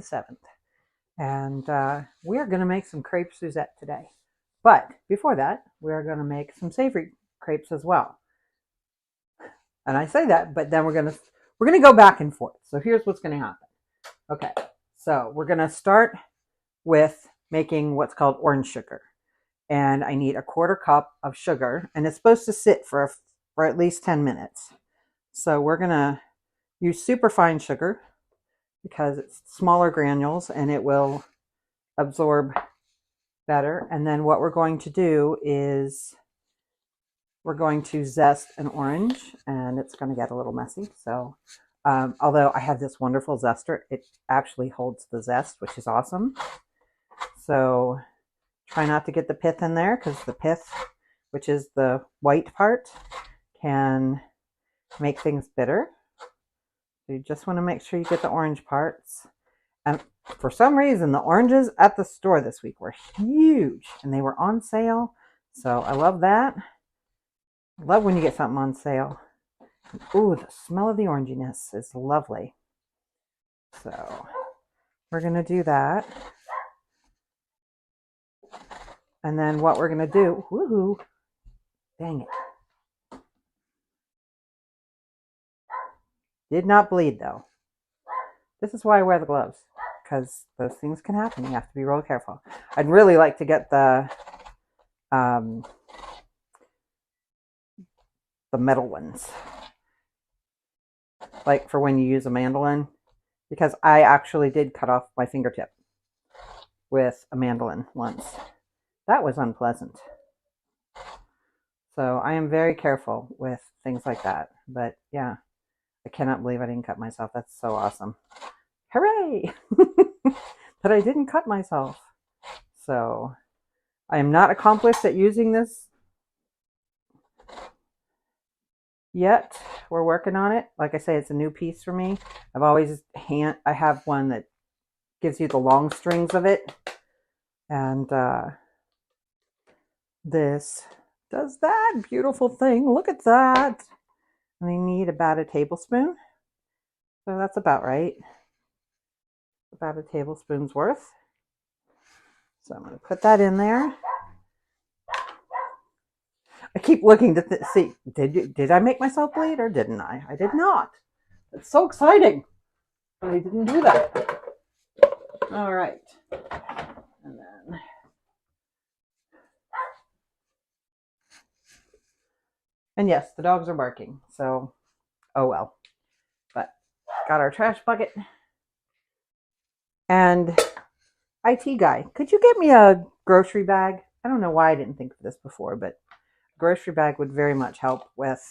the 7th. And we are going to make some crepes Suzette today. But before that, we are going to make some savory crepes as well. And I say that, but then we're going to go back and forth. So here's what's going to happen. Okay, so we're going to start with making what's called orange sugar. And I need a 1/4 cup of sugar, and it's supposed to sit for at least 10 minutes. So we're going to use super fine sugar because it's smaller granules and it will absorb better. And then what we're going to do is we're going to zest an orange, and it's going to get a little messy. So although I have this wonderful zester, it actually holds the zest, which is awesome. So try not to get the pith in there, because the pith, which is the white part, can make things bitter. So you just want to make sure you get the orange parts. And for some reason, the oranges at the store this week were huge, and they were on sale. So I love that. I love when you get something on sale. Ooh, the smell of the oranginess is lovely. So we're going to do that. And then what we're going to do, woohoo, dang it. Did not bleed though. This is why I wear the gloves, because those things can happen. You have to be real careful. I'd really like to get the metal ones, like for when you use a mandolin, because I actually did cut off my fingertip with a mandolin once. That was unpleasant. So I am very careful with things like that. But yeah, I cannot believe I didn't cut myself. That's so awesome. Hooray! But I didn't cut myself. So I am not accomplished at using this yet. We're working on it. Like I say, it's a new piece for me. I have one that gives you the long strings of it. And this does that beautiful thing. Look at that. And I need about a tablespoon. So that's about right. About a tablespoon's worth. So I'm going to put that in there. I keep looking to see, did I make myself bleed or didn't I? I did not. It's so exciting. But I didn't do that. All right. And then and yes, the dogs are barking. So, oh well. But got our trash bucket. And IT guy, could you get me a grocery bag? I don't know why I didn't think of this before, but a grocery bag would very much help with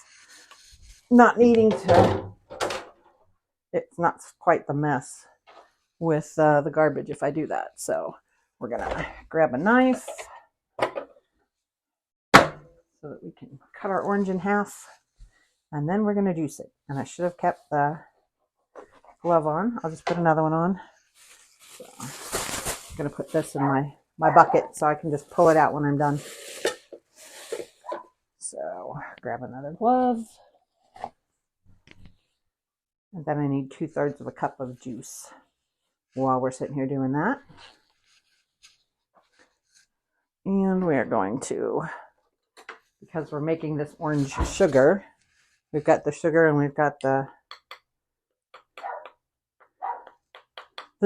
not needing to, it's not quite the mess with the garbage if I do that. So we're going to grab a knife so that we can cut our orange in half, and then we're going to juice it. And I should have kept the glove on. I'll just put another one on. So I'm going to put this in my bucket so I can just pull it out when I'm done. So grab another glove. And then I need 2/3 of a cup of juice while we're sitting here doing that. And we're going to, because we're making this orange sugar, we've got the sugar and we've got the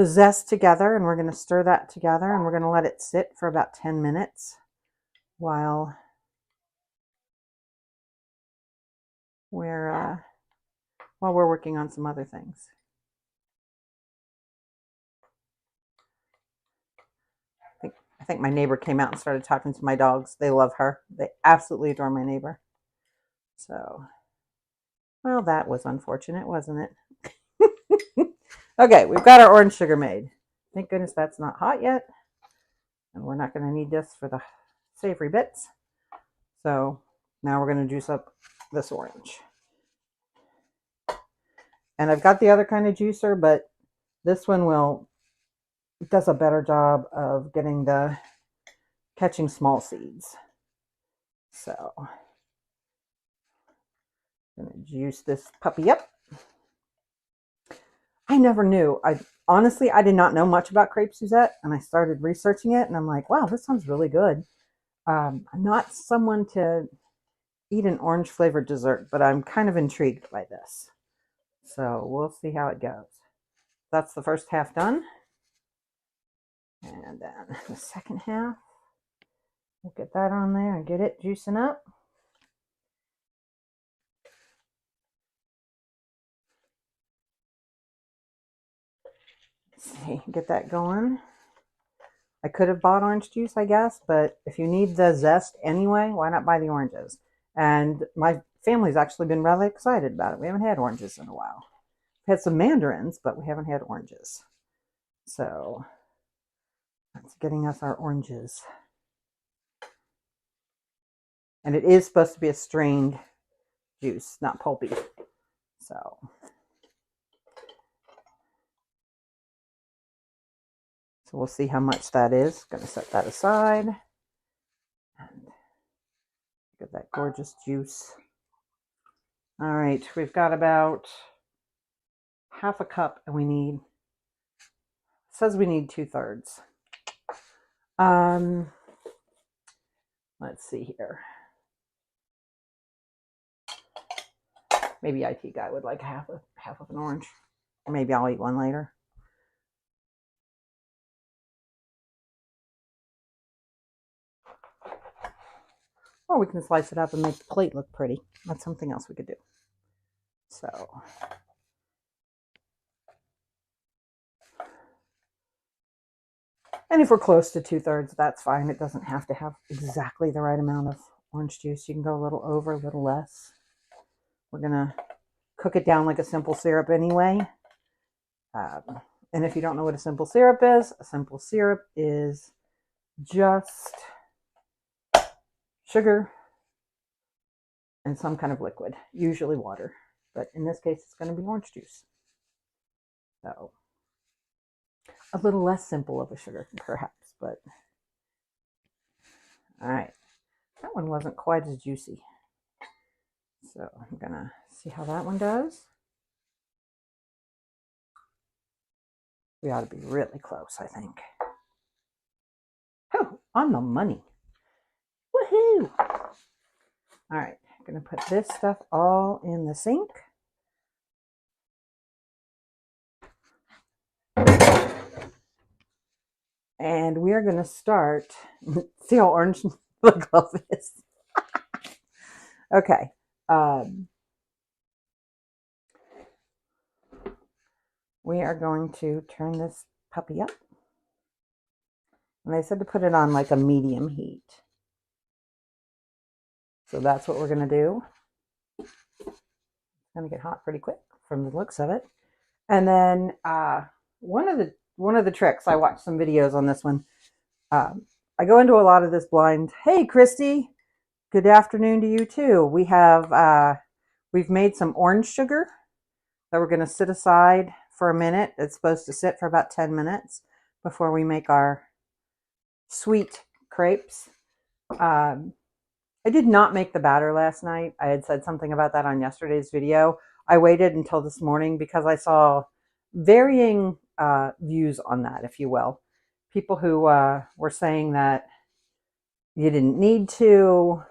zest together, and we're going to stir that together, and we're going to let it sit for about 10 minutes while we're working on some other things. I think my neighbor came out and started talking to my dogs. They love her. They absolutely adore my neighbor. So, well, that was unfortunate, wasn't it? Okay, we've got our orange sugar made. Thank goodness that's not hot yet. And we're not going to need this for the savory bits. So now we're going to juice up this orange. And I've got the other kind of juicer, but this one does a better job of catching small seeds. So I'm going to juice this puppy up. I never knew. honestly, I did not know much about Crepes Suzette, and I started researching it, and I'm like, wow, this sounds really good. I'm not someone to eat an orange flavored dessert, but I'm kind of intrigued by this. So we'll see how it goes. That's the first half done. And then the second half, we'll get that on there and get it juicing up. Let's see, get that going. I could have bought orange juice, I guess, but if you need the zest anyway, why not buy the oranges? And my family's actually been rather excited about it. We haven't had oranges in a while. We've had some mandarins, but we haven't had oranges. So that's getting us our oranges. And it is supposed to be a strained juice, not pulpy. So we'll see how much that is. Going to set that aside. And get that gorgeous juice. All right, we've got about half a cup, and we need, it says we need 2/3. Let's see here. Maybe IT guy would like half of an orange. Or maybe I'll eat one later. Or we can slice it up and make the plate look pretty. That's something else we could do. So and if we're close to 2/3, that's fine. It doesn't have to have exactly the right amount of orange juice. You can go a little over, a little less. We're going to cook it down like a simple syrup anyway. And if you don't know what a simple syrup is just sugar and some kind of liquid, usually water. But in this case, it's going to be orange juice. So a little less simple of a sugar, perhaps, but all right. That one wasn't quite as juicy. So I'm going to see how that one does. We ought to be really close, I think. Oh, on the money. Woohoo! All right, I'm going to put this stuff all in the sink. And we are going to start. See how orange the glove is? Okay. We are going to turn this puppy up. And I said to put it on like a medium heat. So that's what we're going to do. It's going to get hot pretty quick from the looks of it. And then one of the tricks, I watched some videos on this one. I go into a lot of this blind. Hey, Christy. Good afternoon to you too. We've made some orange sugar that we're going to sit aside for a minute. It's supposed to sit for about 10 minutes before we make our sweet crepes. I did not make the batter last night. I had said something about that on yesterday's video. I waited until this morning because I saw varying views on that, if you will. People who were saying that you didn't need to.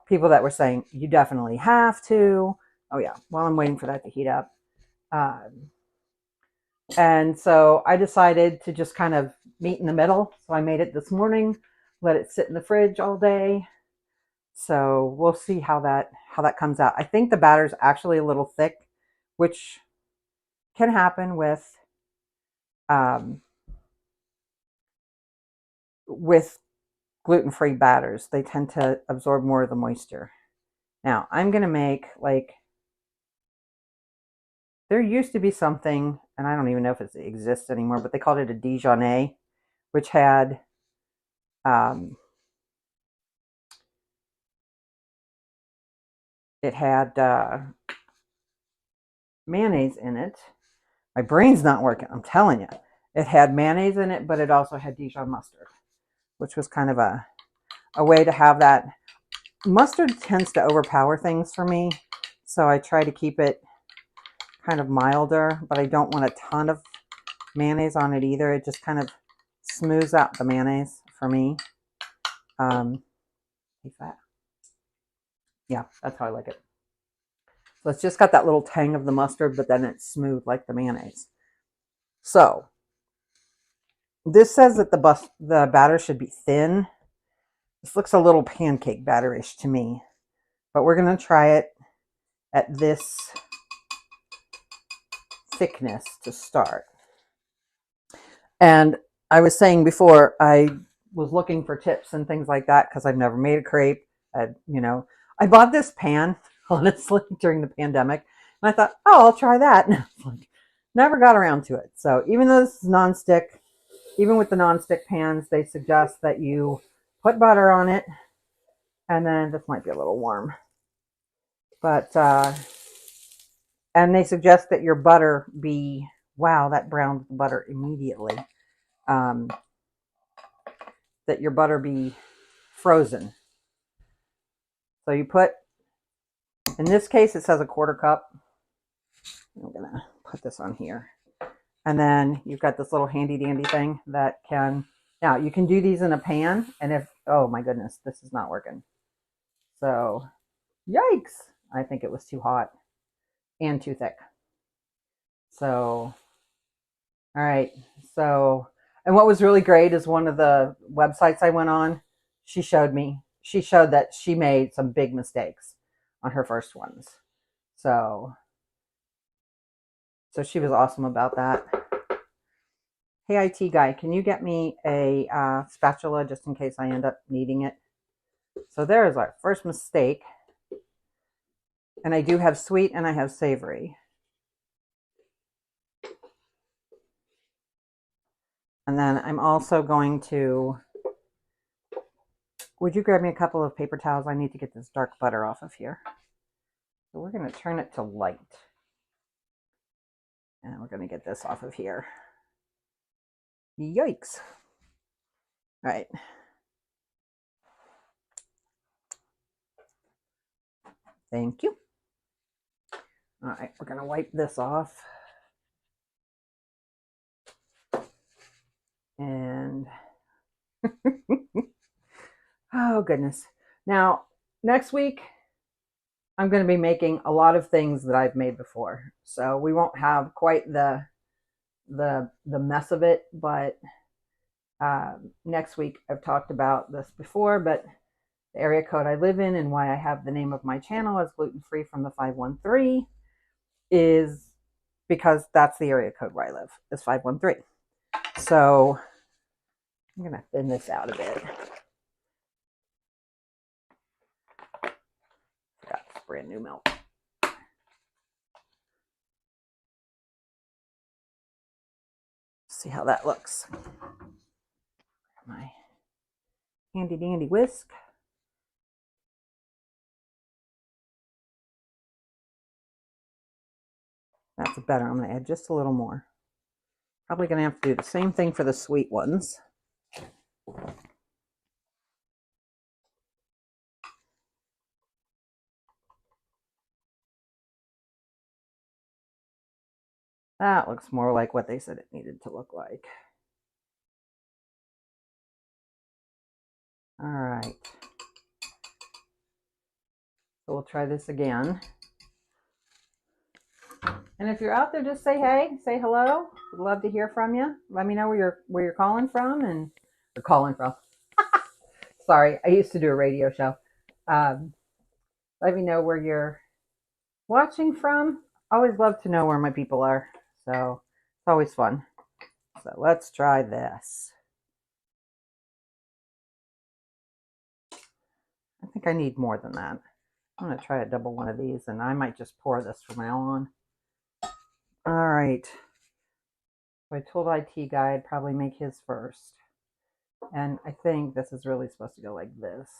People that were saying you definitely have to. Oh yeah, while I'm waiting for that to heat up. And so I decided to just kind of meet in the middle. So I made it this morning, let it sit in the fridge all day. So we'll see how that comes out. I think the batter's actually a little thick, which can happen with gluten-free batters. They tend to absorb more of the moisture. Now I'm going to make there used to be something, and I don't even know if it exists anymore, but they called it a Dijonais, which had it had mayonnaise in it. My brain's not working, I'm telling you. It had mayonnaise in it, but it also had Dijon mustard, which was kind of a way to have that. Mustard tends to overpower things for me, so I try to keep it kind of milder, but I don't want a ton of mayonnaise on it either. It just kind of smooths out the mayonnaise for me. Yeah, that's how I like it. So it's just got that little tang of the mustard, but then it's smooth like the mayonnaise. So this says that the batter should be thin. This looks a little pancake batterish to me, but we're going to try it at this thickness to start. And I was saying before, I was looking for tips and things like that because I've never made a crepe. I bought this pan, honestly, during the pandemic, and I thought, oh, I'll try that. And never got around to it. So even though this is nonstick, even with the nonstick pans, they suggest that you put butter on it, and then this might be a little warm, but and they suggest that your butter be, wow, that browned the butter immediately. That your butter be frozen. So you put, in this case, it says a 1/4 cup. I'm gonna put this on here. And then you've got this little handy dandy thing that can, now you can do these in a pan, and if, oh my goodness, this is not working. So, yikes. I think it was too hot and too thick. So, all right. So, and what was really great is one of the websites I went on, she showed that she made some big mistakes on her first ones. So she was awesome about that. Hey, IT guy, can you get me a spatula just in case I end up needing it? So there is our first mistake. And I do have sweet and I have savory. And then I'm also going to, would you grab me a couple of paper towels? I need to get this dark butter off of here. So we're going to turn it to light. And we're going to get this off of here. Yikes. All right. Thank you. All right, we're going to wipe this off. And oh goodness. Now, next week, I'm going to be making a lot of things that I've made before. So we won't have quite the mess of it, but next week, I've talked about this before, but the area code I live in and why I have the name of my channel as Gluten Free from the 513 is because that's the area code where I live, is 513. So I'm going to thin this out a bit. Got this brand new milk. See how that looks. My handy dandy whisk. That's better. I'm going to add just a little more. Probably going to have to do the same thing for the sweet ones. That looks more like what they said it needed to look like. All right. So we'll try this again. And if you're out there, just say hey, say hello. We'd love to hear from you. Let me know where you're calling from and or calling from. Sorry, I used to do a radio show. Let me know where you're watching from. Always love to know where my people are. So it's always fun. So let's try this. I think I need more than that. I'm going to try a double one of these, and I might just pour this from now on. All right. So I told IT guy I'd probably make his first. And I think this is really supposed to go like this.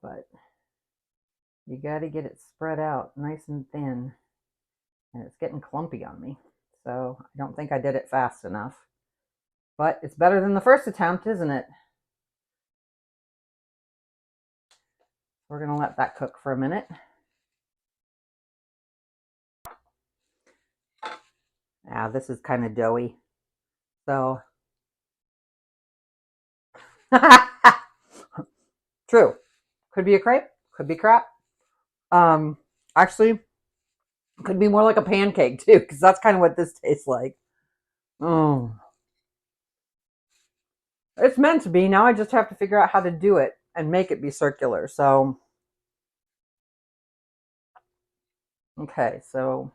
But you got to get it spread out nice and thin. And it's getting clumpy on me. So I don't think I did it fast enough. But it's better than the first attempt, isn't it? We're going to let that cook for a minute. This is kind of doughy. So, true. Could be a crepe, could be crap. Actually, could be more like a pancake too, because that's kind of what this tastes like. Oh, it's meant to be. Now I just have to figure out how to do it and make it be circular. So, okay, so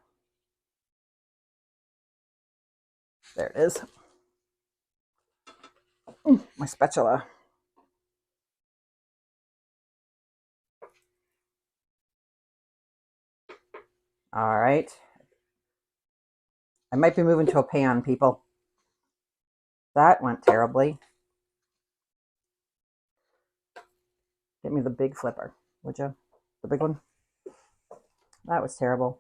there it is. My spatula. All right. I might be moving to a pan, people. That went terribly. Get me the big flipper, would you? The big one. That was terrible.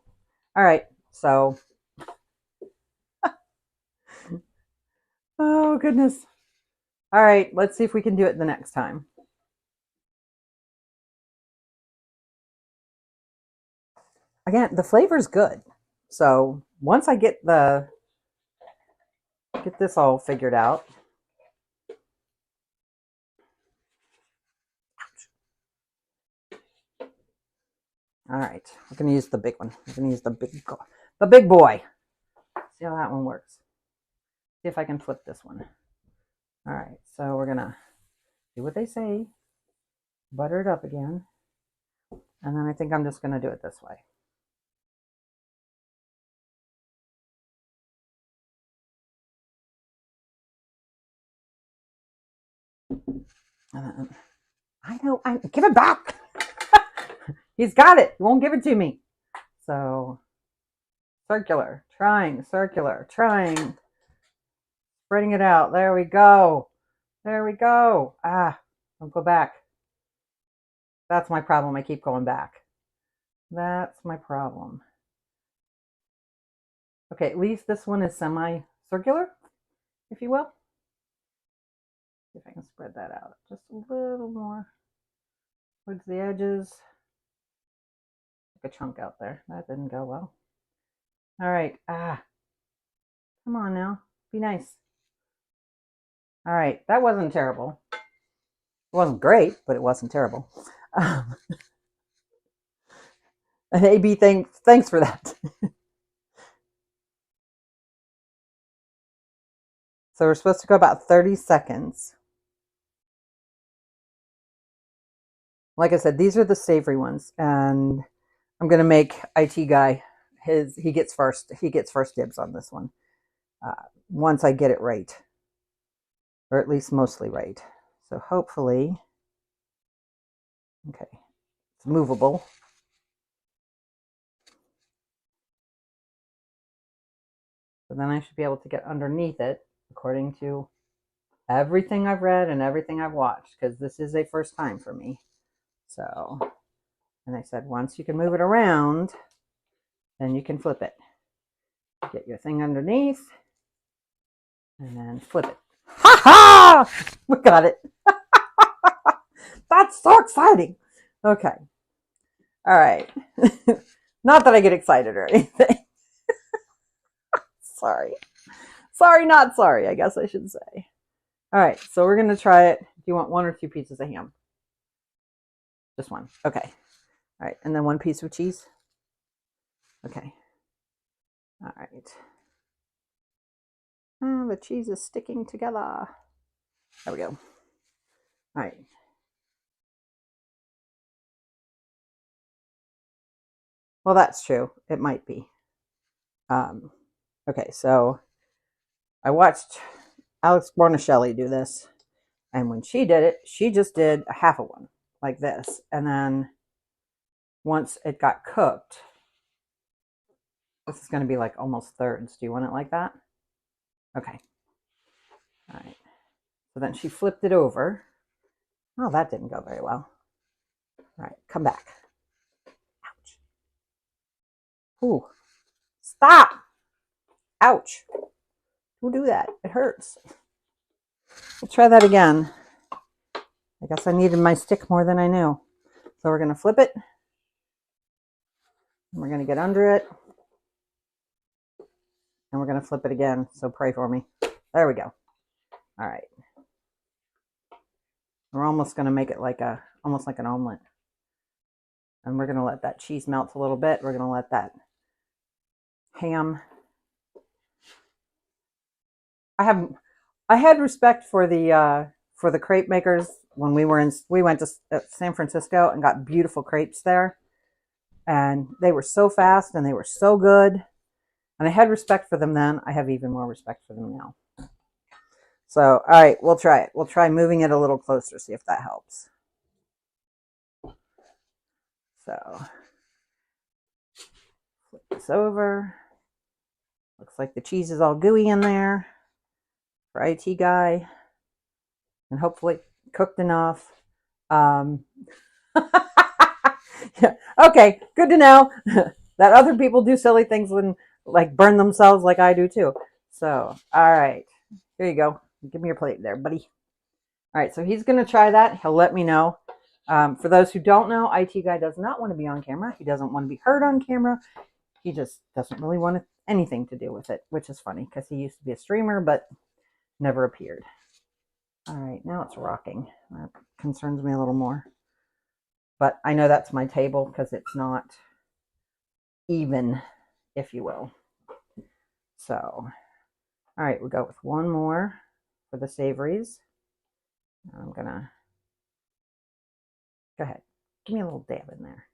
All right, so. Oh, goodness. All right, let's see if we can do it the next time. Again, the flavor's good. So once I get this all figured out. All right, we're gonna use the big one. We're gonna use the big boy. See how that one works. See if I can flip this one. All right, so we're gonna do what they say, butter it up again, and then I think I'm just gonna do it this way. I know, give it back. He's got it. He won't give it to me. So circular, trying, circular, trying, spreading it out. There we go. There we go. Ah, don't go back. That's my problem. I keep going back. That's my problem. Okay, at least this one is semi-circular, if you will. See if I can spread that out just a little more towards the edges. Like a chunk out there. That didn't go well. All right. Come on now. Be nice. All right. That wasn't terrible. It wasn't great, but it wasn't terrible. And AB, thanks for that. So we're supposed to go about 30 seconds. Like I said, these are the savory ones, and I'm gonna make IT guy he gets first dibs on this one once I get it right, or at least mostly right. So hopefully, okay, it's movable. So then I should be able to get underneath it according to everything I've read and everything I've watched, because this is a first time for me. So, and they said once you can move it around, then you can flip it. Get your thing underneath and then flip it. Ha ha! We got it. That's so exciting. Okay. All right. Not that I get excited or anything. Sorry. Sorry, not sorry, I guess I should say. All right, so we're going to try it. Do you want 1 or 2 pieces of ham? Just 1. Okay. All right, and then 1 piece of cheese? Okay. All right. Oh, the cheese is sticking together. There we go. All right. Well, that's true. It might be. Okay, so I watched Alex Bornachelli do this, and when she did it, she just did a half of one like this, and then once it got cooked, this is going to be like almost thirds. Do you want it like that? Okay. All right. So then she flipped it over. Oh, that didn't go very well. All right, come back. Ouch. Ooh. Stop. Ouch. Don't do that. It hurts. We'll try that again. I guess I needed my stick more than I knew. So we're going to flip it. And we're going to get under it. And we're going to flip it again. So pray for me. There we go. All right. We're almost going to make it like almost like an omelet. And we're going to let that cheese melt a little bit. We're going to let that ham. I had respect for the crepe makers when we went to San Francisco and got beautiful crepes there. And they were so fast and they were so good. And I had respect for them then. I have even more respect for them now. So, all right, we'll try it. We'll try moving it a little closer, see if that helps. So, flip this over. Looks like the cheese is all gooey in there for IT guy. And hopefully cooked enough. Yeah. Okay, good to know that other people do silly things when like burn themselves like I do too. So, all right, here you go. Give me your plate there, buddy. All right, so he's going to try that. He'll let me know. For those who don't know, IT guy does not want to be on camera. He doesn't want to be heard on camera. He just doesn't really want anything to do with it, which is funny because he used to be a streamer but never appeared. All right, now it's rocking. That concerns me a little more. But I know that's my table because it's not even, if you will. So, all right, we'll go with one more for the savories. I'm going to go ahead. Give me a little dab in there.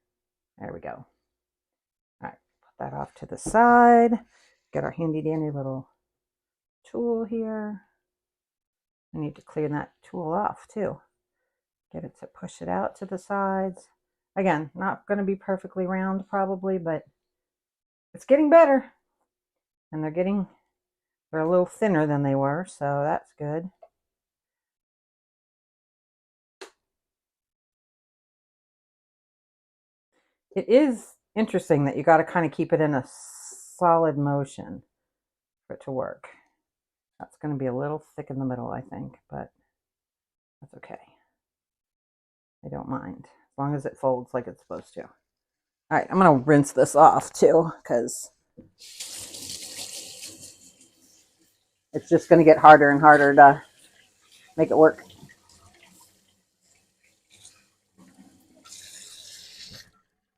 There we go. All right, put that off to the side. Get our handy dandy little tool here. I need to clean that tool off too. Get it to push it out to the sides. Again, not going to be perfectly round probably, but it's getting better. And they're a little thinner than they were, so that's good. It is interesting that you got to kind of keep it in a solid motion for it to work. That's going to be a little thick in the middle, I think, but that's okay. I don't mind, as long as it folds like it's supposed to. All right, I'm going to rinse this off too, because it's just going to get harder and harder to make it work.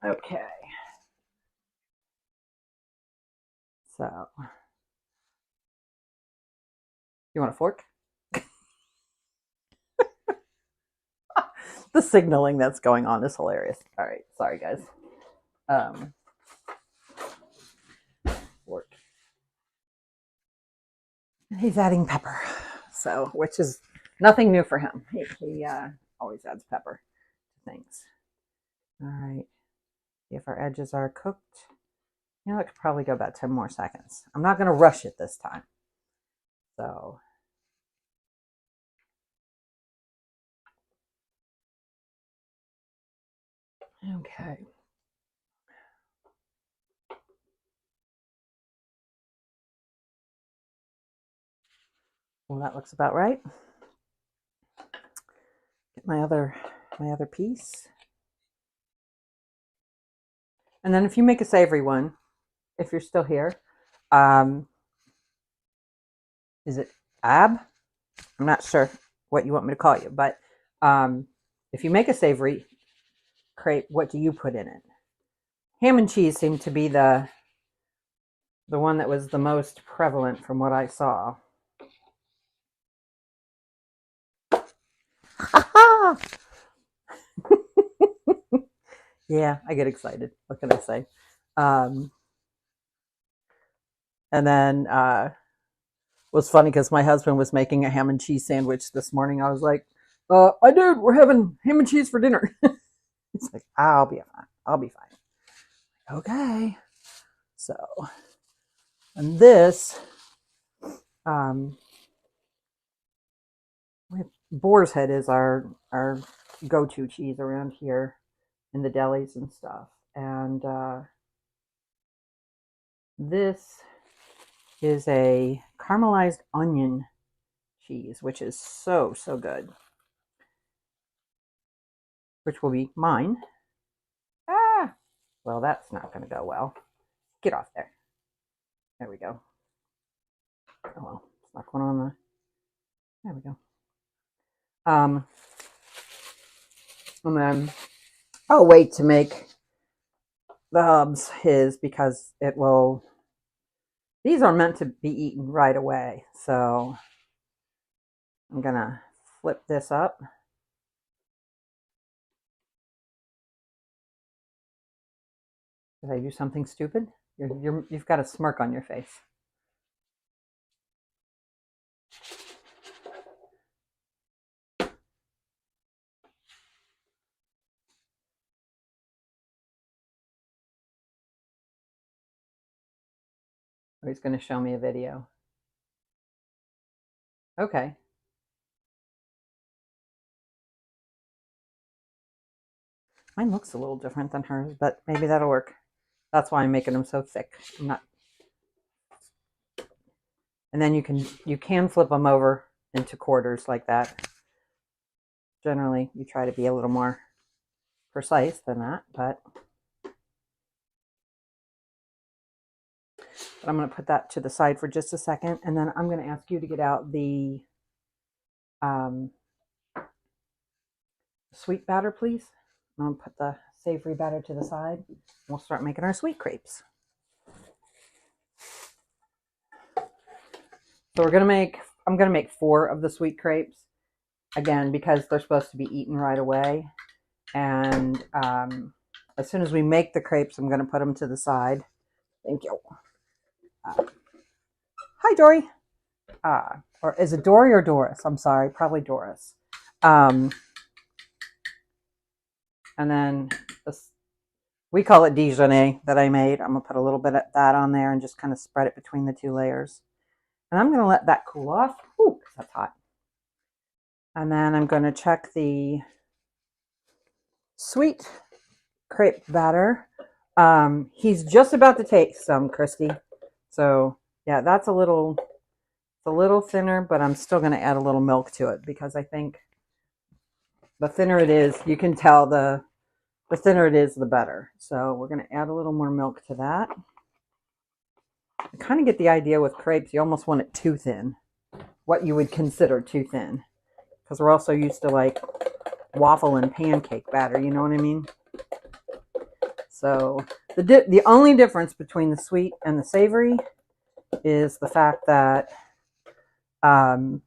Okay. So, you want a fork? The signaling that's going on is hilarious. All right, sorry guys. Fork. He's adding pepper, so which is nothing new for him. He always adds pepper to things. All right. See if our edges are cooked. You know, it could probably go about 10 more seconds. I'm not going to rush it this time. So, okay. Well, that looks about right. Get my other piece. And then if you make a savory one, if you're still here, is it Ab? I'm not sure what you want me to call you, but if you make a savory crepe, what do you put in it? Ham and cheese seemed to be the one that was the most prevalent from what I saw. Yeah, I get excited. What can I say? And then it was funny because my husband was making a ham and cheese sandwich this morning. I was like, I dude, we're having ham and cheese for dinner. He's like, I'll be fine. I'll be fine. Okay. So, and this, Boar's Head is our go-to cheese around here in the delis and stuff. And this is a caramelized onion cheese, which is so good. Which will be mine. Ah, well, that's not going to go well. Get off there. There we go. Oh well, Stuck one on the, there we go. And then I'll wait to make the hubs his because it will, these are meant to be eaten right away. So I'm gonna flip this up. Did I do something stupid? You've got a smirk on your face. Or he's going to show me a video. Okay. Mine looks a little different than hers, but maybe that'll work. That's why I'm making them so thick. I'm not. And then you can flip them over into quarters like that. Generally, you try to be a little more precise than that, but I'm going to put that to the side for just a second, and then I'm going to ask you to get out the sweet batter, please. I'll put the savory batter to the side. We'll start making our sweet crepes. So I'm going to make 4 of the sweet crepes, again, because they're supposed to be eaten right away. And as soon as we make the crepes, I'm going to put them to the side. Thank you. Hi, Dory. Or is it Dory or Doris? I'm sorry, probably Doris. And then we call it Dijonais that I made. I'm going to put a little bit of that on there and just kind of spread it between the 2 layers. And I'm going to let that cool off. Ooh, that's hot. And then I'm going to check the sweet crepe batter. He's just about to take some, Christy. So yeah, that's a little thinner, but I'm still going to add a little milk to it because I think the thinner it is, you can tell the thinner it is, the better. So we're going to add a little more milk to that. I kind of get the idea with crepes, you almost want it too thin. What you would consider too thin. Because we're also used to like waffle and pancake batter, you know what I mean? So the only difference between the sweet and the savory is the fact that I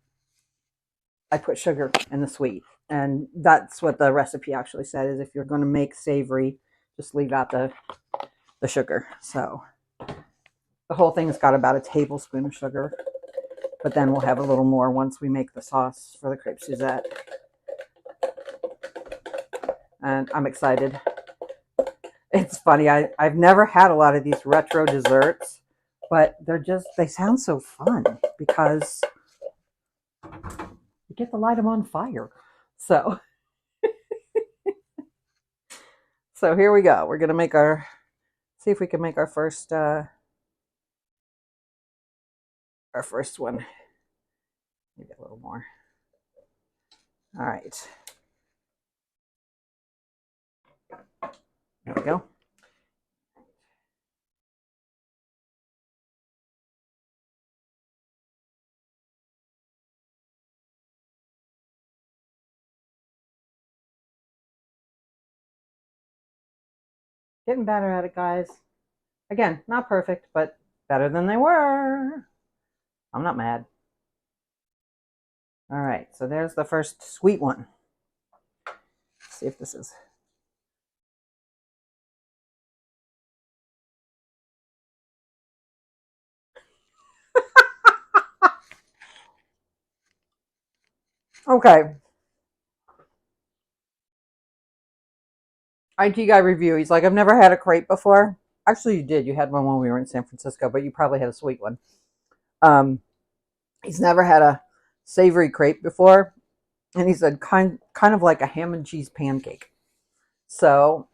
put sugar in the sweet. And that's what the recipe actually said, is if you're going to make savory, just leave out the sugar. So the whole thing's got about a tablespoon of sugar, but then we'll have a little more once we make the sauce for the Crepes Suzette. And I'm excited. It's funny, I've never had a lot of these retro desserts, but they sound so fun because you get to light them on fire. So, so here we go. We're going to make see if we can make our first one. Maybe a little more. All right. There we go. Getting better at it, guys. Again, not perfect, but better than they were. I'm not mad. All right, so there's the first sweet one. Let's see if this is. Okay. IT guy review. He's like, I've never had a crepe before. Actually, you did. You had one when we were in San Francisco, but you probably had a sweet one. He's never had a savory crepe before, and he said kind of like a ham and cheese pancake. So,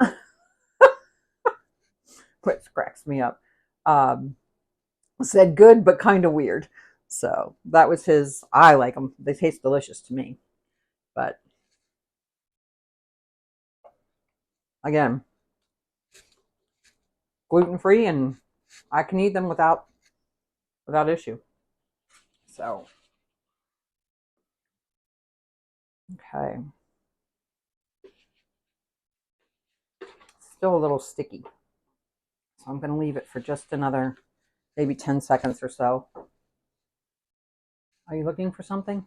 which cracks me up. Said good, but kind of weird. So that was his. I like them. They taste delicious to me. But again, gluten free, and I can eat them without issue. So, okay. Still a little sticky. So I'm going to leave it for just another maybe 10 seconds or so. Are you looking for something?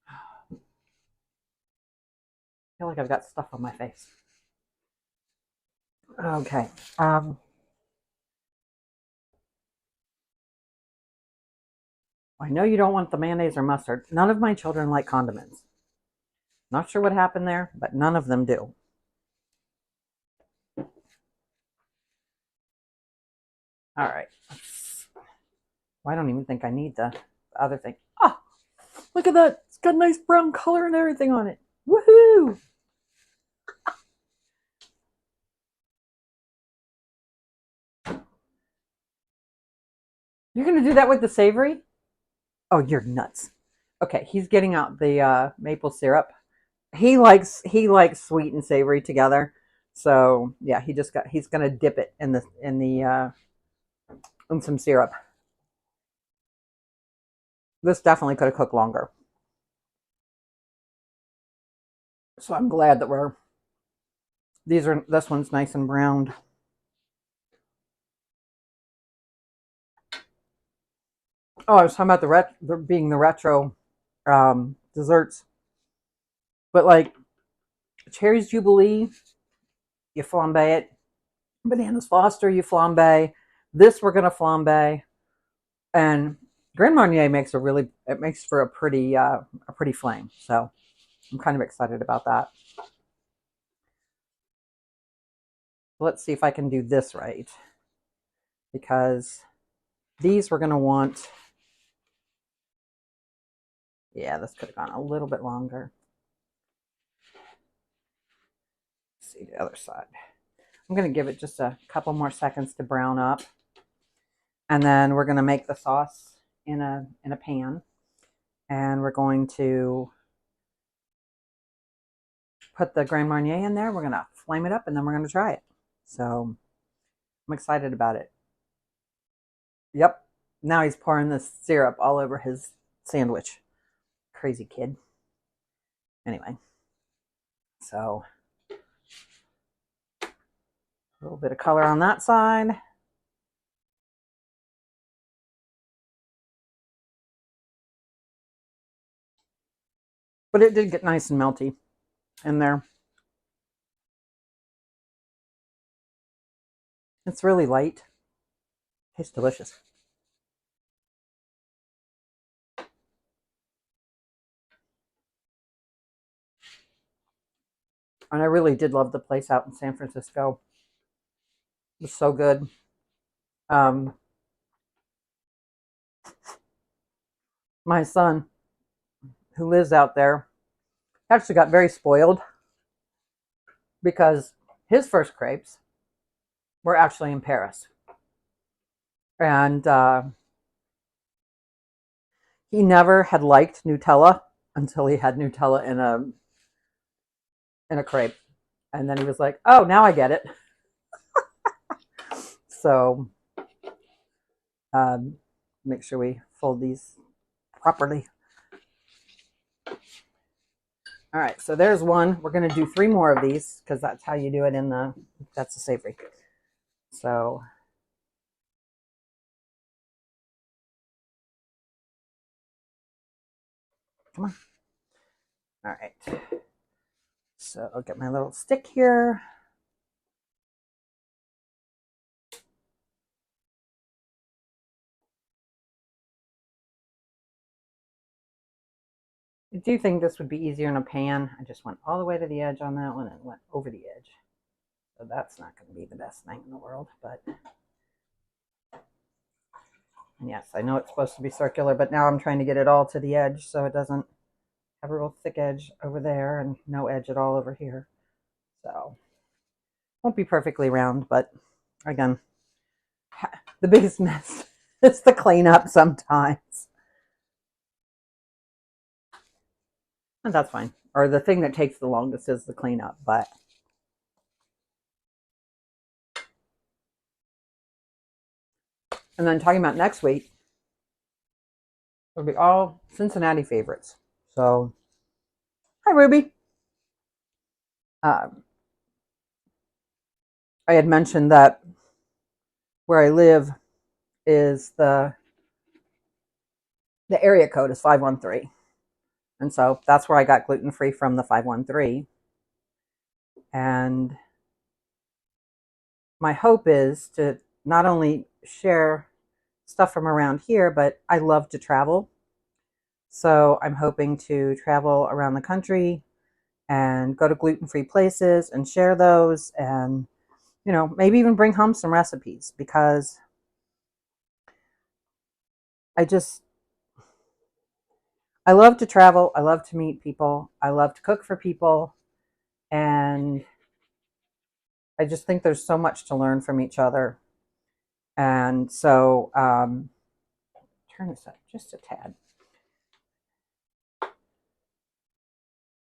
I feel like I've got stuff on my face. Okay. I know you don't want the mayonnaise or mustard. None of my children like condiments. Not sure what happened there, but none of them do. All right. Well, I don't even think I need the other thing. Oh, look at that. It's got nice brown color and everything on it. Woohoo! You're going to do that with the savory? Oh, you're nuts. Okay, he's getting out the maple syrup. He likes sweet and savory together. So yeah, he's gonna dip it in some syrup. This definitely could have cooked longer. So I'm glad that this one's nice and browned. Oh, I was talking about being the retro desserts, but like cherries jubilee, you flambe it. Bananas Foster, you flambe. This we're gonna flambe, and Grand Marnier makes for a pretty flame. So I'm kind of excited about that. Let's see if I can do this right, because these we're gonna want. Yeah, this could have gone a little bit longer. Let's see the other side. I'm going to give it just a couple more seconds to brown up. And then we're going to make the sauce in a pan. And we're going to put the Grand Marnier in there. We're going to flame it up and then we're going to try it. So I'm excited about it. Yep. Now he's pouring the syrup all over his sandwich. Crazy kid. Anyway. So a little bit of color on that side. But it did get nice and melty in there. It's really light. Tastes delicious. And I really did love the place out in San Francisco. It was so good. Um, my son, who lives out there, actually got very spoiled because his first crepes were actually in Paris. And he never had liked Nutella until he had Nutella in a crepe. And then he was like, oh, now I get it. So make sure we fold these properly. All right, so there's one. We're going to do 3 more of these because that's how you do it that's the savory. So come on. All right. So I'll get my little stick here. I do think this would be easier in a pan. I just went all the way to the edge on that one and went over the edge. So that's not going to be the best thing in the world, but and yes, I know it's supposed to be circular, but now I'm trying to get it all to the edge so it doesn't have a real thick edge over there and no edge at all over here. So won't be perfectly round, but again, the biggest mess is the cleanup sometimes. And that's fine. Or the thing that takes the longest is the cleanup, but And then talking about next week, it'll be all Cincinnati favorites. So, hi, Ruby. I had mentioned that where I live is the area code is 513. And so that's where I got gluten-free from, the 513. And my hope is to not only share stuff from around here, but I love to travel. So I'm hoping to travel around the country and go to gluten-free places and share those, and, you know, maybe even bring home some recipes, because I love to travel. I love to meet people. I love to cook for people. And I just think there's so much to learn from each other. And so, turn this up just a tad.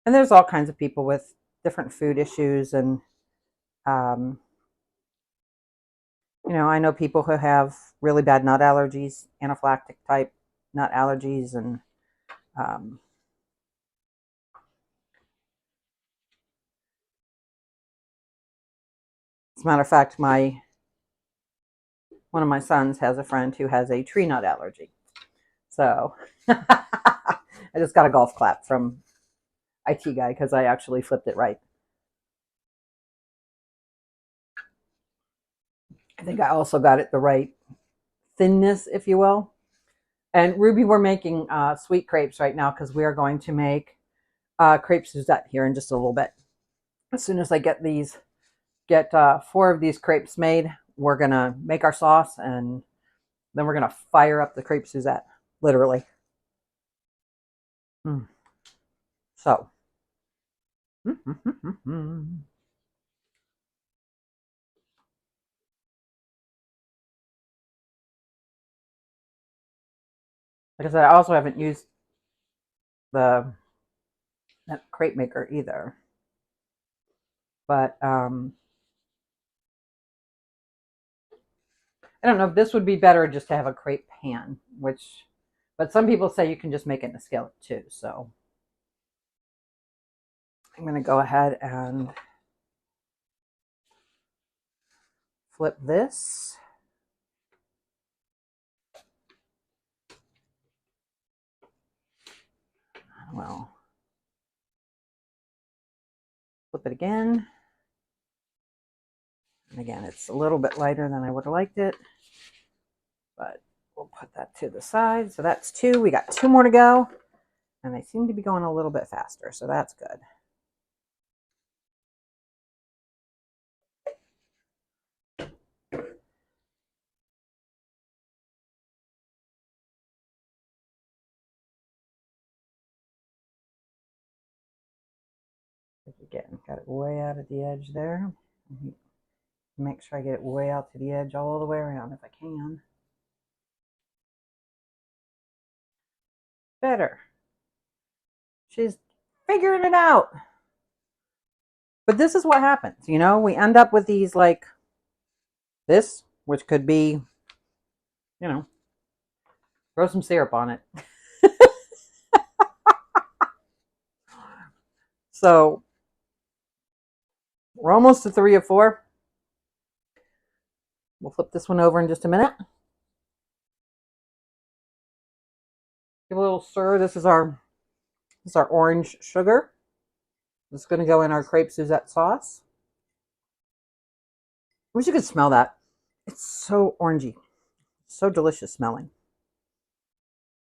And there's all kinds of people with different food issues. And, you know, I know people who have really bad nut allergies, anaphylactic type nut allergies. And as a matter of fact, one of my sons has a friend who has a tree nut allergy. So I just got a golf clap from IT guy because I actually flipped it right. I think I also got it the right thinness, if you will. And Ruby, we're making sweet crepes right now because we are going to make Crepes Suzette here in just a little bit. As soon as I get 4 of these crepes made, we're gonna make our sauce, and then we're gonna fire up the Crepes Suzette, literally. So, like I said, I also haven't used that crepe maker either. But I don't know if this would be better just to have a crepe pan, but some people say you can just make it in a skillet too. So I'm going to go ahead and flip this. Well, flip it again. And again, it's a little bit lighter than I would have liked it, but we'll put that to the side. So that's 2. We got 2 more to go, and they seem to be going a little bit faster, so that's good. Again, got it way out at the edge there. Make sure I get it way out to the edge all the way around if I can. Better. She's figuring it out. But this is what happens, you know? We end up with these like this, which could be, you know, throw some syrup on it. So we're almost to 3 of 4. We'll flip this one over in just a minute. Give a little stir. This is our orange sugar. This is going to go in our crepe Suzette sauce. I wish you could smell that. It's so orangey. So delicious smelling.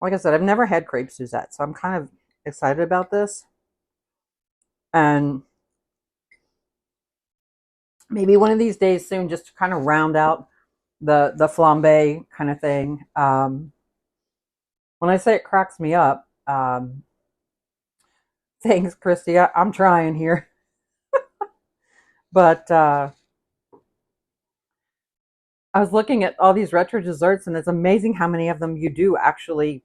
Like I said, I've never had crepe Suzette, so I'm kind of excited about this. And maybe one of these days soon, just to kind of round out the flambe kind of thing. When I say it cracks me up, thanks, Christy. I'm trying here. But I was looking at all these retro desserts, and it's amazing how many of them you do actually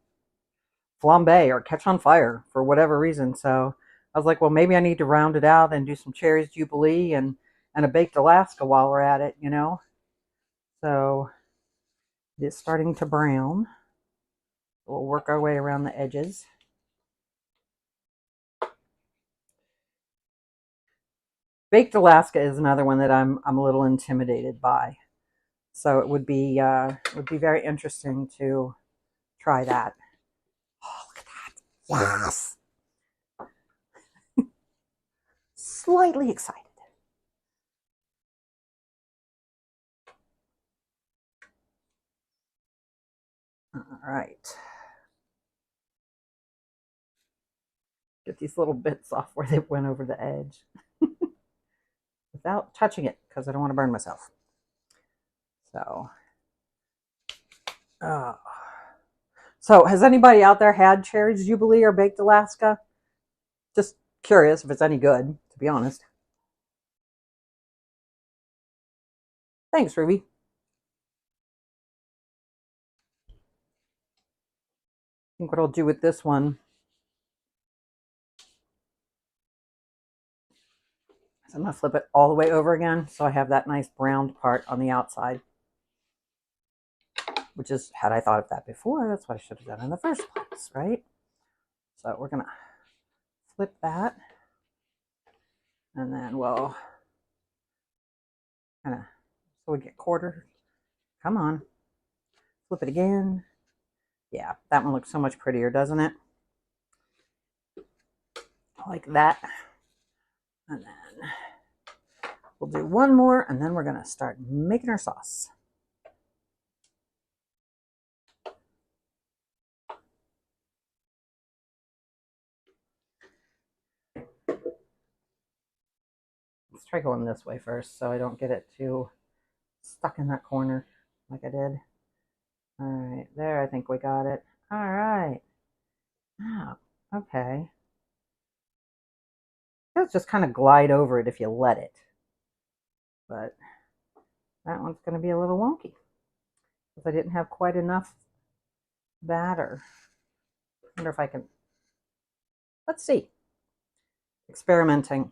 flambe or catch on fire for whatever reason. So I was like, well, maybe I need to round it out and do some cherries jubilee and a baked Alaska while we're at it, you know. So It is starting to brown. We'll work our way around the edges. Baked Alaska is another one that I'm a little intimidated by. So it would be very interesting to try that. Oh, look at that. Yes. Slightly excited. All right. Get these little bits off where they went over the edge without touching it because I don't want to burn myself. So, so has anybody out there had Cherry Jubilee or Baked Alaska? Just curious if it's any good, to be honest. Thanks, Ruby. I think what I'll do with this one is I'm going to flip it all the way over again so I have that nice browned part on the outside. Which is, had I thought of that before, that's what I should have done in the first place, right? So we're going to flip that. And then we'll kind of, so we get quarter. Come on. Flip it again. Yeah, that one looks so much prettier, doesn't it? Like that. And then we'll do one more, and then we're going to start making our sauce. Let's try going this way first so I don't get it too stuck in that corner like I did. All right, there, I think we got it. All right. Oh, okay. It'll just kind of glide over it if you let it. But that one's going to be a little wonky because I didn't have quite enough batter. I wonder if I can, let's see. Experimenting.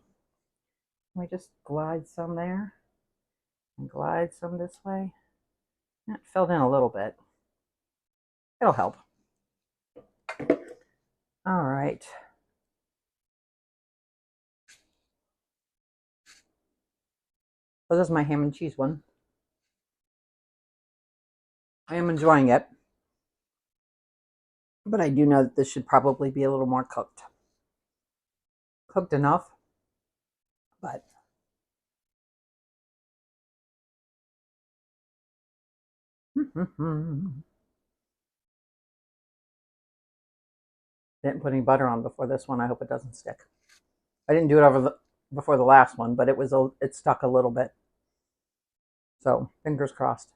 Can we just glide some there and glide some this way? It filled in a little bit. It'll help. All right. So this is my ham and cheese one. I am enjoying it, but I do know that this should probably be a little more cooked. Cooked enough, but didn't put any butter on before this one. I hope it doesn't stick. I didn't do it before the last one, but it stuck a little bit. So fingers crossed.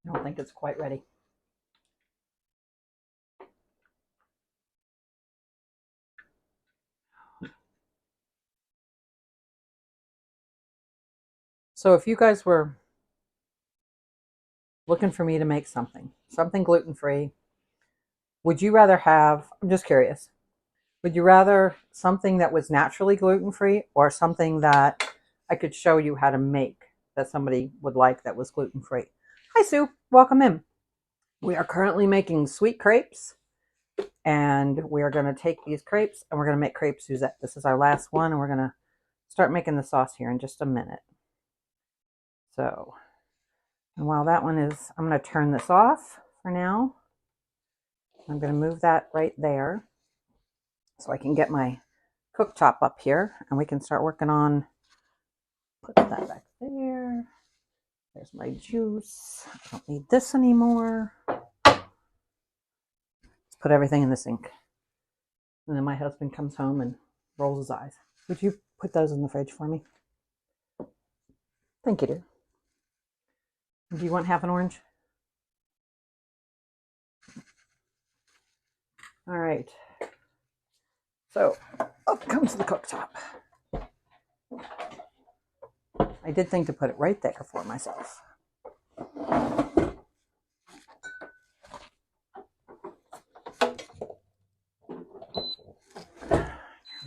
I don't think it's quite ready. So if you guys were looking for me to make something gluten-free, would you rather have, I'm just curious, would you rather something that was naturally gluten-free or something that I could show you how to make that somebody would like that was gluten-free? Hi, Sue. Welcome in. We are currently making sweet crepes, and we are going to take these crepes and we're going to make Crepes Suzette. This is our last one, and we're going to start making the sauce here in just a minute. So, and while that one is, I'm going to turn this off for now. I'm going to move that right there so I can get my cooktop up here and we can start working on, put that back there. There's my juice. I don't need this anymore. Let's put everything in the sink. And then my husband comes home and rolls his eyes. Would you put those in the fridge for me? Thank you, dear. Do you want half an orange? All right. So up comes the cooktop. I did think to put it right there for myself. Turn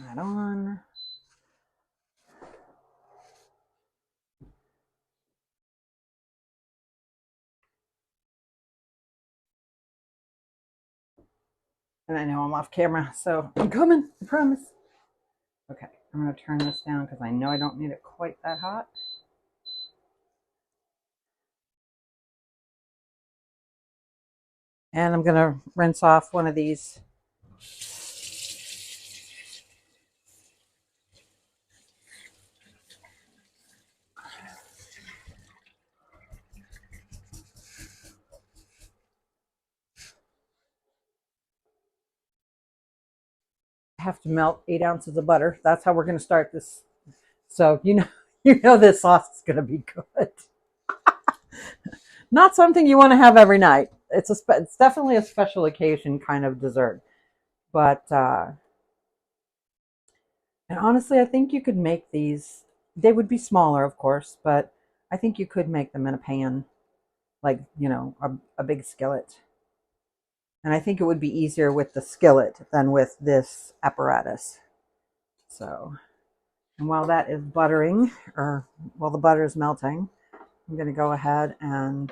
that on. And I know I'm off camera, so I'm coming, I promise. Okay, I'm going to turn this down because I know I don't need it quite that hot. And I'm going to rinse off one of these. I have to melt 8 ounces of butter. That's how we're going to start this. So you know this sauce is going to be good. Not something you want to have every night. It's definitely a special occasion kind of dessert. But and honestly, I think you could make these. They would be smaller, of course, but I think you could make them in a pan, like a big skillet. And I think it would be easier with the skillet than with this apparatus. So, and while that is buttering, or while the butter is melting, I'm going to go ahead and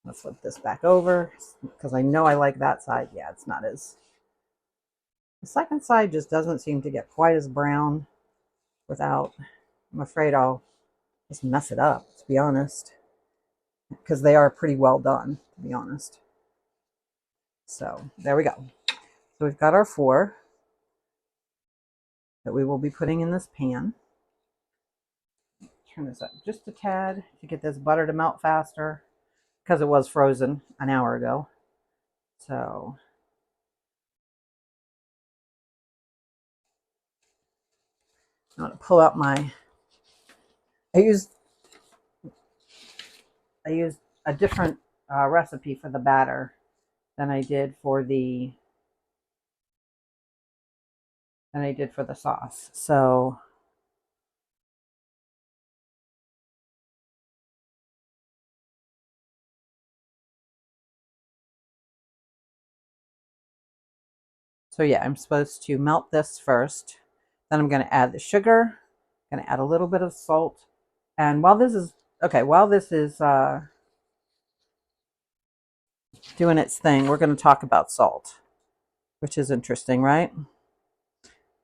let's flip this back over because I know I like that side. Yeah, it's not as... The second side just doesn't seem to get quite as brown without... I'm afraid I'll just mess it up, to be honest, because they are pretty well done, to be honest. So there we go. So we've got our 4 that we will be putting in this pan. Turn this up just a tad to get this butter to melt faster because it was frozen an hour ago. So I'm going to pull out my... I used a different recipe for the batter than I did for the sauce. So yeah, I'm supposed to melt this first. Then I'm going to add the sugar. I'm going to add a little bit of salt. And while this is doing its thing, we're going to talk about salt, which is interesting, right?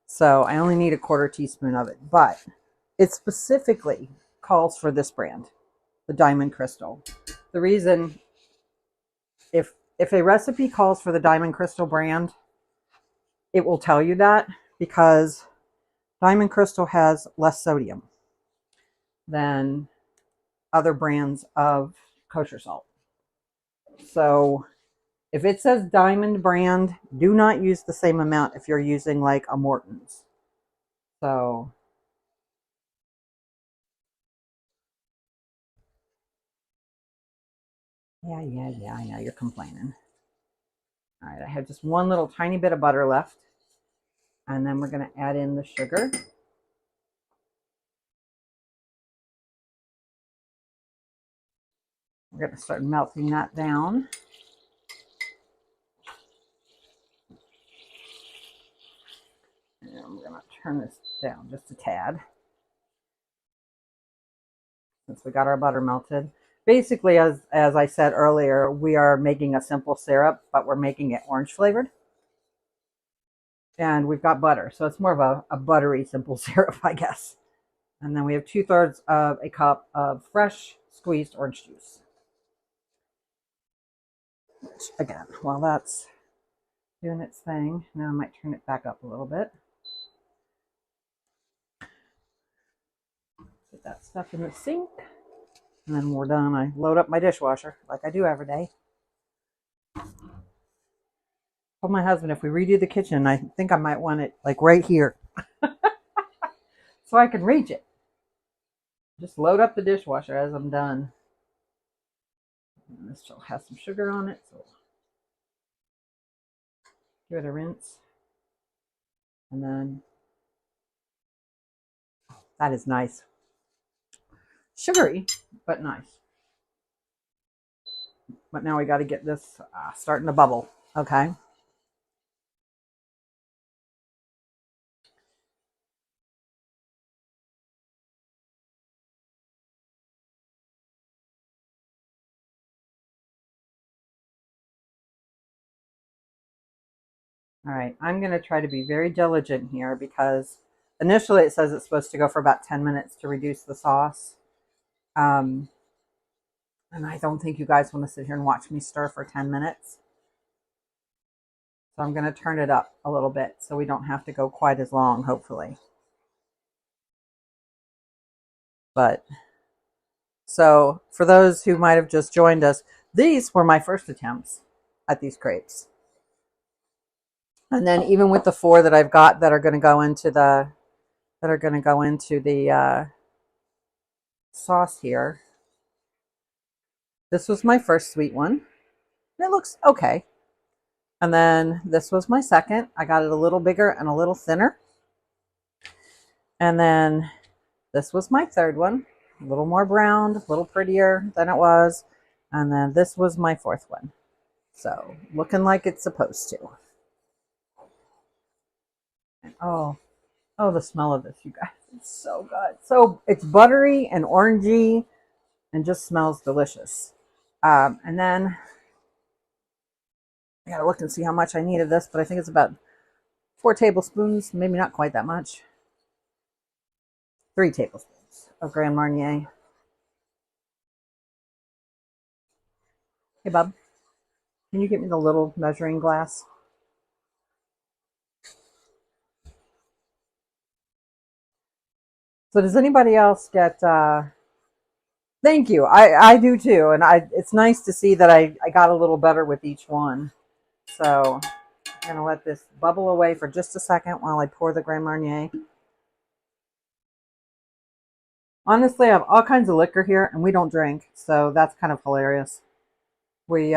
So I only need a 1/4 teaspoon of it, but it specifically calls for this brand, the Diamond Crystal. The reason, if a recipe calls for the Diamond Crystal brand, it will tell you that because Diamond Crystal has less sodium than other brands of kosher salt. So if it says Diamond brand, do not use the same amount if you're using like a Morton's. So yeah, I know you're complaining. All right, I have just one little tiny bit of butter left. And then we're going to add in the sugar. We're going to start melting that down. And I'm going to turn this down just a tad. Since we got our butter melted. Basically, as I said earlier, we are making a simple syrup, but we're making it orange flavored. And we've got butter, so it's more of a buttery simple syrup, I guess. And then we have 2/3 of a cup of fresh squeezed orange juice. Which, again, while that's doing its thing, now I might turn it back up a little bit. Put that stuff in the sink. And then when we're done, I load up my dishwasher like I do every day. Told my husband if we redo the kitchen, I think I might want it like right here so I can reach it. Just load up the dishwasher as I'm done. And this still has some sugar on it, so give it a rinse. And then that is nice. Sugary, but nice. But now we got to get this starting to bubble. Okay. All right, I'm going to try to be very diligent here because initially it says it's supposed to go for about 10 minutes to reduce the sauce. And I don't think you guys want to sit here and watch me stir for 10 minutes. So I'm going to turn it up a little bit so we don't have to go quite as long, hopefully. But so for those who might have just joined us, these were my first attempts at these crepes. And then even with the 4 that I've got that are going to go into the sauce here, this was my first sweet one. And it looks okay. And then this was my second. I got it a little bigger and a little thinner. And then this was my third one, a little more browned, a little prettier than it was. And then this was my 4th one. So looking like it's supposed to. Oh, the smell of this, you guys. It's so good. So it's buttery and orangey and just smells delicious. And then I gotta look and see how much I need of this, but I think it's about 4 tablespoons, maybe not quite that much. 3 tablespoons of Grand Marnier. Hey, Bub, can you get me the little measuring glass? So does anybody else get, thank you. I do too. And it's nice to see that I got a little better with each one. So I'm going to let this bubble away for just a second while I pour the Grand Marnier. Honestly, I have all kinds of liquor here and we don't drink. So that's kind of hilarious. We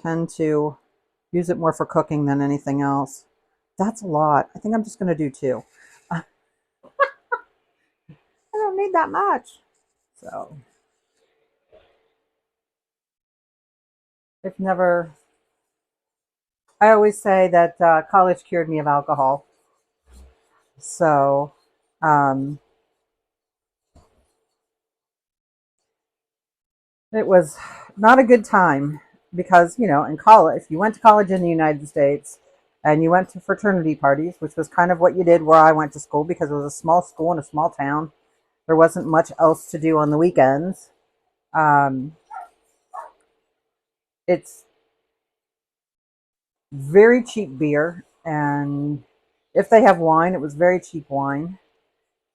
tend to use it more for cooking than anything else. That's a lot. I think I'm just going to do 2. I don't need that much. So I always say that college cured me of alcohol. So it was not a good time because, in college, if you went to college in the United States and you went to fraternity parties, which was kind of what you did where I went to school because it was a small school in a small town. There wasn't much else to do on the weekends. It's very cheap beer, and if they have wine, it was very cheap wine.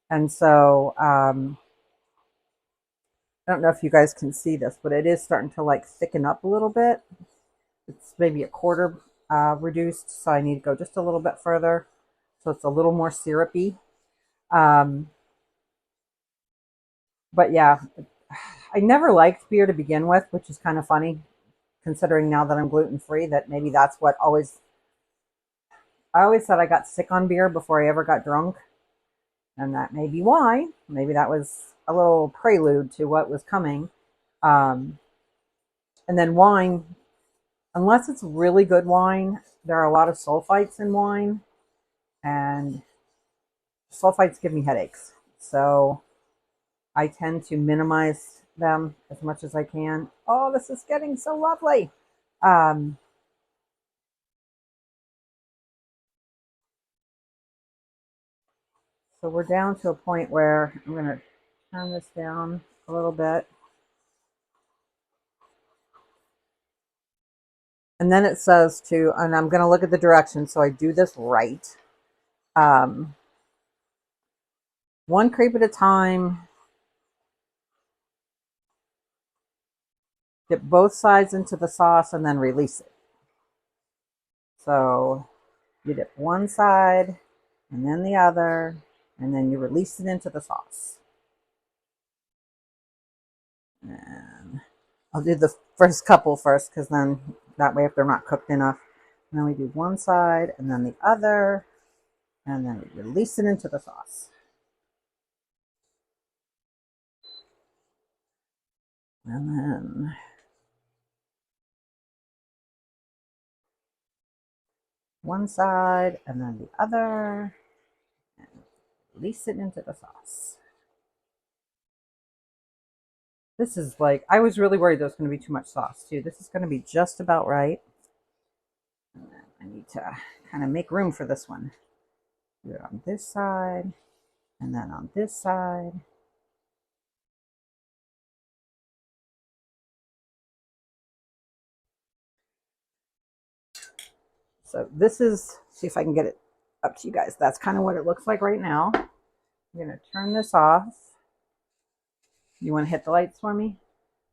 And so I don't know if you guys can see this, but it is starting to like thicken up a little bit. It's maybe a quarter reduced, so I need to go just a little bit further so it's a little more syrupy. But yeah, I never liked beer to begin with, which is kind of funny considering now that I'm gluten-free, that maybe that's what I always said I got sick on beer before I ever got drunk. And that may be why. Maybe that was a little prelude to what was coming. And then wine, unless it's really good wine, there are a lot of sulfites in wine. And sulfites give me headaches. So I tend to minimize them as much as I can. Oh, this is getting so lovely. So we're down to a point where I'm going to turn this down a little bit. And then it says and I'm going to look at the directions so I do this right. 1 crepe at a time. Dip both sides into the sauce and then release it. So you dip one side and then the other, and then you release it into the sauce. And I'll do the first couple first because then That way if they're not cooked enough. And then we do one side and then the other, and then we release it into the sauce. And then one side and then the other, and release it into the sauce. This is like, I was really worried there was going to be too much sauce too. This is going to be just about right. And then I need to kind of make room for this one. Do it on this side and then on this side. So this is, see if I can get it up to you guys. That's kind of what it looks like right now. I'm going to turn this off. You want to hit the lights for me?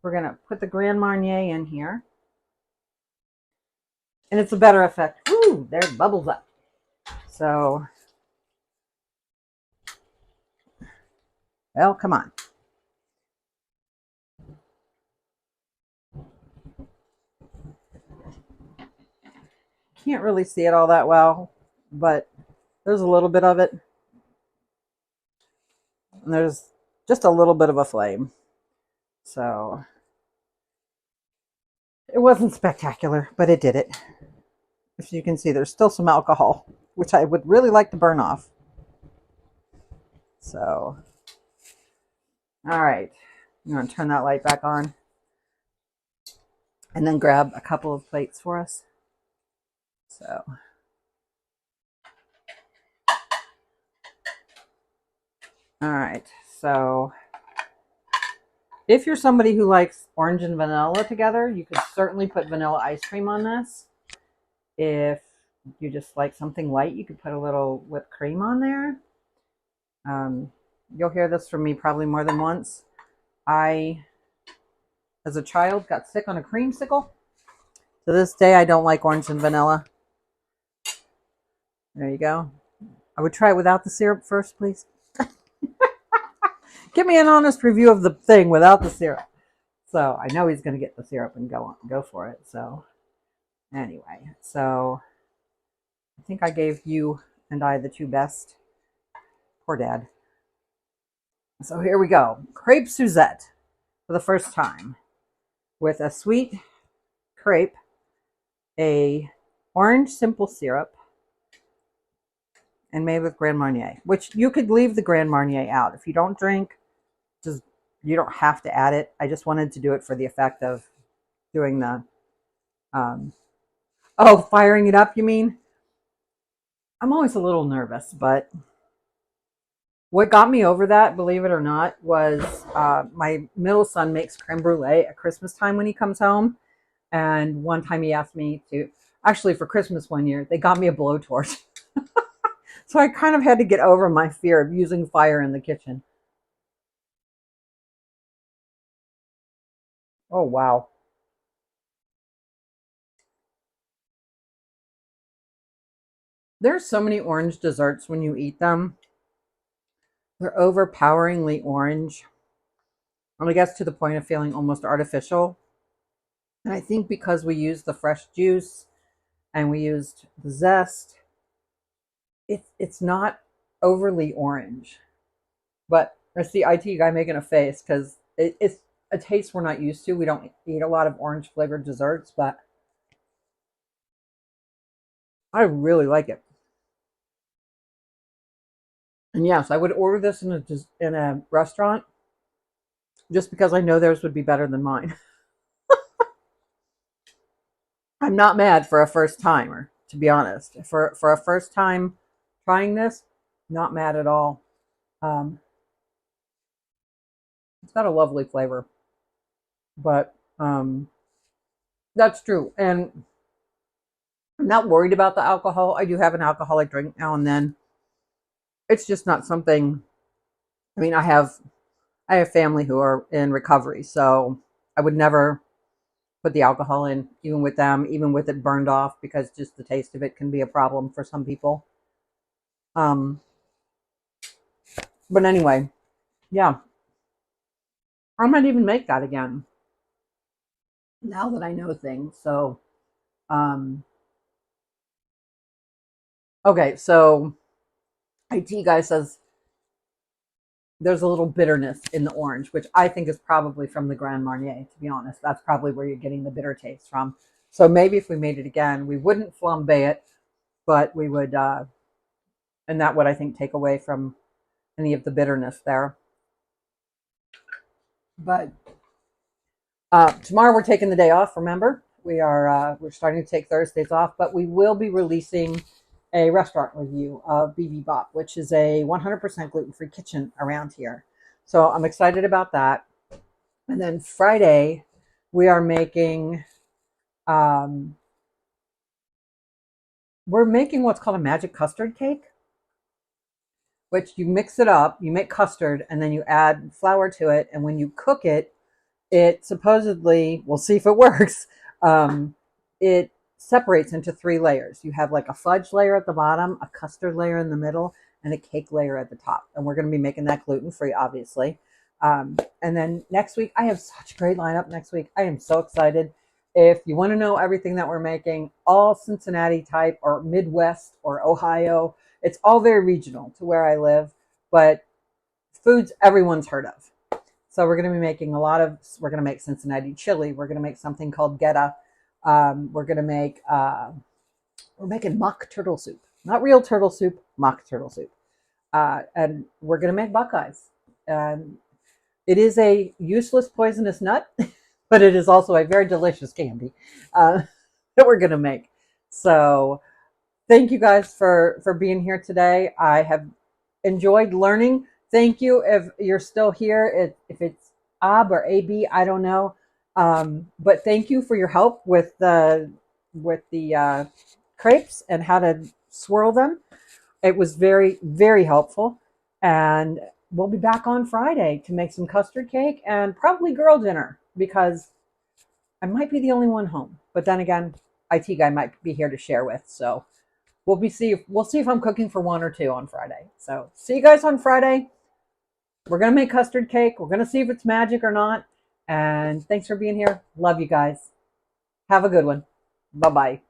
We're going to put the Grand Marnier in here. And it's a better effect. Woo, there it bubbles up. So, well, come on. Can't really see it all that well, but there's a little bit of it. And there's just a little bit of a flame. So, it wasn't spectacular, but it did it. As you can see, there's still some alcohol, which I would really like to burn off. So, all right. I'm going to turn that light back on. And then grab a couple of plates for us. So, all right. So, if you're somebody who likes orange and vanilla together, you could certainly put vanilla ice cream on this. If you just like something light, you could put a little whipped cream on there. You'll hear this from me probably more than once. I, as a child, got sick on a creamsicle. To this day, I don't like orange and vanilla. There you go. I would try it without the syrup first, please. Give me an honest review of the thing without the syrup. So I know he's going to get the syrup and go for it. So anyway, so I think I gave you and I the two best. Poor Dad. So here we go. Crepes Suzette for the first time with a sweet crepe, a orange simple syrup, and made with Grand Marnier, which you could leave the Grand Marnier out. If you don't drink, just you don't have to add it. I just wanted to do it for the effect of doing the, oh, firing it up, you mean? I'm always a little nervous, but what got me over that, believe it or not, was my middle son makes creme brulee at Christmas time when he comes home. And one time he asked me to, actually for Christmas one year, they got me a blowtorch. So I kind of had to get over my fear of using fire in the kitchen. Oh, wow. There's so many orange desserts when you eat them. They're overpoweringly orange. And I guess to the point of feeling almost artificial. And I think because we used the fresh juice and we used the zest, it's not overly orange. But I see IT guy making a face because it's a taste we're not used to. We don't eat a lot of orange flavored desserts, but I really like it. And yes, I would order this in a restaurant just because I know theirs would be better than mine. I'm not mad for a first timer, to be honest. For a first time trying this, not mad at all. It's got a lovely flavor, but that's true. And I'm not worried about the alcohol. I do have an alcoholic drink now and then. It's just not something. I mean, I have family who are in recovery, so I would never put the alcohol in, even with them, even with it burned off, because just the taste of it can be a problem for some people. But anyway, yeah, I might even make that again now that I know things. So Um, okay, so IT guy says there's a little bitterness in the orange, which I think is probably from the Grand Marnier, to be honest. That's probably where you're getting the bitter taste from. So maybe if we made it again, we wouldn't flambe it, but we would, and that would, I think, take away from any of the bitterness there. But tomorrow we're taking the day off, remember? We're starting to take Thursdays off, but we will be releasing a restaurant review of BB Bop, which is a 100% gluten-free kitchen around here. So I'm excited about that. And then Friday, we are making we're making what's called a magic custard cake, which you mix it up, you make custard, and then you add flour to it. And when you cook it, it supposedly, we'll see if it works, it separates into 3 layers. You have like a fudge layer at the bottom, a custard layer in the middle, and a cake layer at the top. And we're going to be making that gluten-free, obviously. And then next week, I have such a great lineup next week. I am so excited. If you want to know everything that we're making, all Cincinnati type or Midwest or Ohio, it's all very regional to where I live, but foods everyone's heard of. So we're going to be making we're going to make Cincinnati chili. We're going to make something called geta. We're going to make, we're making mock turtle soup. Not real turtle soup, mock turtle soup. And we're going to make buckeyes. It is a useless poisonous nut, but it is also a very delicious candy that we're going to make. So thank you guys for being here today. I have enjoyed learning. Thank you if you're still here. If it's AB or AB, I don't know. But thank you for your help with the crepes and how to swirl them. It was very, very helpful. And we'll be back on Friday to make some custard cake and probably girl dinner because I might be the only one home. But then again, IT guy might be here to share with. So we'll see if I'm cooking for 1 or 2 on Friday. So see you guys on Friday. We're going to make custard cake. We're going to see if it's magic or not. And thanks for being here. Love you guys. Have a good one. Bye-bye.